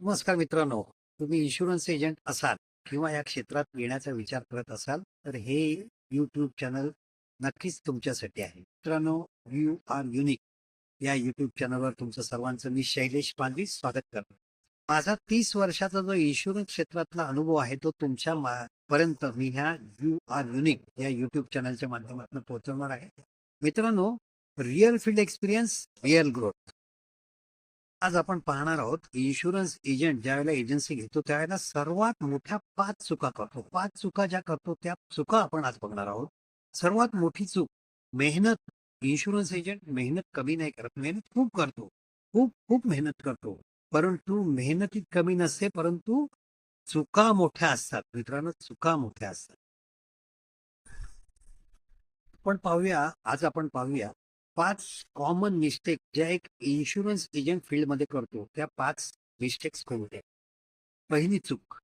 नमस्कार मित्रांनो, तुम्ही इन्शुरन्स एजंट असाल किंवा या क्षेत्रात येण्याचा विचार करत असाल तर हे यूट्यूब चॅनल नक्कीच तुमच्यासाठी आहे. मित्रांनो, यू आर युनिक या यूट्यूब चॅनलवर तुमचं सर्वांचं मी शैलेश पालवी स्वागत करतो. माझा 30 वर्षाचा जो इन्शुरन्स क्षेत्रातला अनुभव आहे तो तुमच्या पर्यंत मी ह्या यू आर युनिक या यूट्यूब चॅनलच्या माध्यमातून पोहोचवणार आहे. मित्रांनो, real field experience, real growth. आज आपण पाहणार आहोत इन्शुरन्स एजंट ज्यावेळेला एजन्सी घेतो त्यावेळेला सर्वात मोठ्या 5 चुका करतो. 5 चुका ज्या करतो त्या चुका आपण आज बघणार आहोत. सर्वात मोठी चूक मेहनत. इन्शुरन्स एजंट मेहनत कमी नाही करत, मेहनत खूप करतो, खूप खूप मेहनत करतो, परंतु मेहनतीत कमी नसते, परंतु चुका मोठ्या असतात. मित्रांनो, चुका मोठ्या असतात. आज आपण पाहूया 5 कॉमन मिस्टेक ज्या एक इन्शुरन्स एजंट फील्डमध्ये करतो. त्या 5 मिस्टेक्स कोणत्या? पहिली चूक,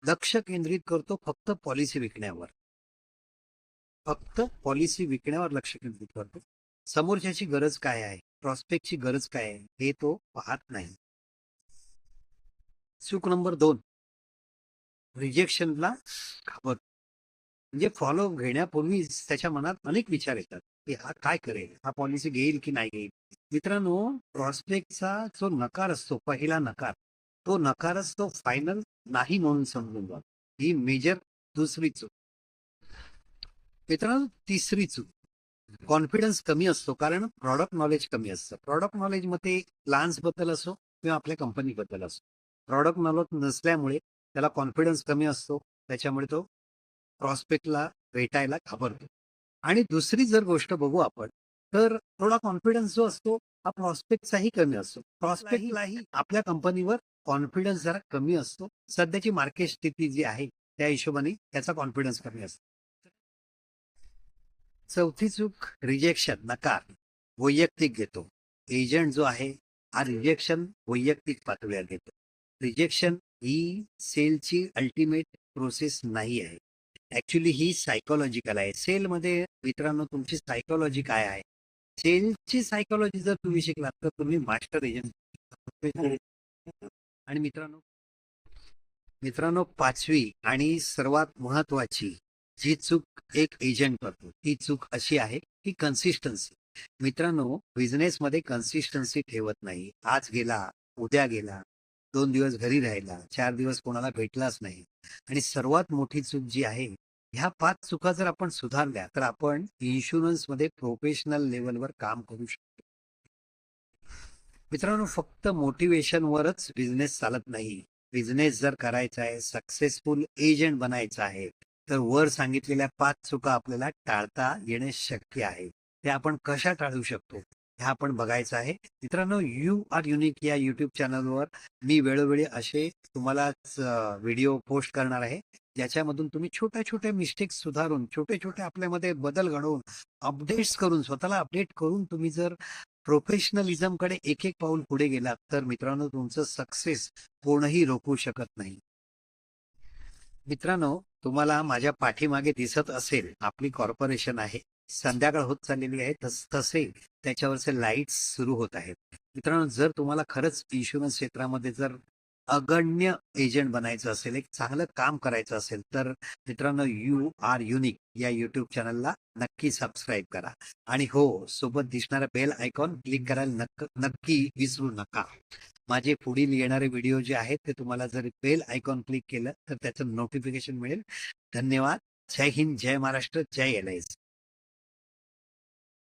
लक्ष केंद्रित करतो फक्त पॉलिसी विकण्यावर. फक्त पॉलिसी विकण्यावर लक्ष केंद्रित करतो. समोरच्याची गरज काय आहे, प्रॉस्पेक्टची गरज काय आहे हे तो पाहत नाही. चूक नंबर 2, रिजेक्शनला घाबरतो. म्हणजे फॉलो घेण्यापूर्वी त्याच्या मनात अनेक विचार येतात की हा काय करेल, हा पॉलिसी घेईल की नाही घेईल. मित्रांनो, प्रॉस्पेक्टचा जो नकार असतो, पहिला नकार, तो नकारच तो फायनल नाही म्हणून समजून जा. ही मेजर दुसरी चूक. मित्रांनो, तिसरी चूक, कॉन्फिडन्स कमी असतो कारण प्रॉडक्ट नॉलेज कमी असतं. प्रॉडक्ट नॉलेज मध्ये लान्स बद्दल असो किंवा आपल्या कंपनीबद्दल असो, प्रॉडक्ट नॉलेज नसल्यामुळे त्याला कॉन्फिडन्स कमी असतो, त्याच्यामुळे तो प्रॉस्पेक्टला भेटायला घाबरतो. आणि दुसरी जर गोष्ट बघू आपण, तर थोडा कॉन्फिडन्स जो असतो हा प्रॉस्पेक्टचाही कमी असतो. प्रॉस्पेक्टलाही आपल्या कंपनीवर कॉन्फिडन्स जरा कमी असतो. सध्याची मार्केट स्थिती जी आहे त्या हिशोबाने त्याचा कॉन्फिडन्स कमी असतो. चौथी चूक, रिजेक्शन, नकार वैयक्तिक घेतो. एजंट जो आहे हा रिजेक्शन वैयक्तिक पातळीवर घेतो. रिजेक्शन ही सेलची अल्टिमेट प्रोसेस नाही आहे. ऍक्च्युली ही सायकोलॉजिकल आहे. सेलमध्ये मित्रांनो तुमची सायकोलॉजी काय आहे, सेलची सायकोलॉजी जर तुम्ही शिकलात तर तुम्ही मास्टर एजंट. आणि मित्रांनो मित्रांनो पाचवी आणि सर्वात महत्वाची जी चूक एक एजंट करतो ती चूक अशी आहे की कन्सिस्टन्सी. मित्रांनो, बिझनेसमध्ये कन्सिस्टन्सी ठेवत नाही. आज गेला, उद्या गेला, 2 दिवस घरी राहिला, 4 दिवस कोणाला भेटलाच नाही. आणि सर्वात मोठी चूक जी आहे, ह्या 5 चुका जर आपण सुधारल्या तर आपण इन्शुरन्समध्ये प्रोफेशनल लेवलवर काम करू शकतो. मित्रांनो, फक्त मोटिवेशनवरच बिझनेस चालत नाही. बिझनेस जर करायचा आहे, सक्सेसफुल एजंट बनायचं आहे, तर वर सांगितलेल्या 5 चुका आपल्याला टाळता येणे शक्य आहे. ते आपण कशा टाळू शकतो हे आपण बघायचं आहे. मित्रांनो, यू आर युनिक या युट्यूब चॅनलवर मी वेळोवेळी असे तुम्हाला व्हिडिओ पोस्ट करणार आहे, ज्याच्यामधून तुम्ही छोट्या छोट्या मिस्टेक्स सुधारून, छोटे छोटे आपल्यामध्ये बदल घडवून, अपडेट्स करून, स्वतःला अपडेट करून तुम्ही जर प्रोफेशनलिझमकडे एक एक पाऊल पुढे गेलात तर मित्रांनो तुमचं सक्सेस कोणीही रोखू शकत नाही. मित्रांनो, तुम्हाला माझ्या पाठीमागे दिसत असेल आपली कॉर्पोरेशन आहे. संध्याकाळ होत चाललेली आहे, तसे त्याच्यावरचे लाईट्स सुरू होत आहेत. मित्रांनो, जर तुम्हाला खरंच इन्शुरन्स क्षेत्रामध्ये जर अगण्य एजंट बनायचं असेल, एक चांगलं काम करायचं असेल, तर मित्रांनो यू आर युनिक या युट्यूब चॅनलला नक्की सबस्क्राईब करा. आणि हो, सोबत दिसणारा बेल आयकॉन क्लिक करायला नक्की विसरू नका. माझे पुढील येणारे व्हिडिओ जे आहेत ते तुम्हाला जर बेल आयकॉन क्लिक केलं तर त्याचं नोटिफिकेशन मिळेल. धन्यवाद. जय हिंद, जय महाराष्ट्र, जय एल.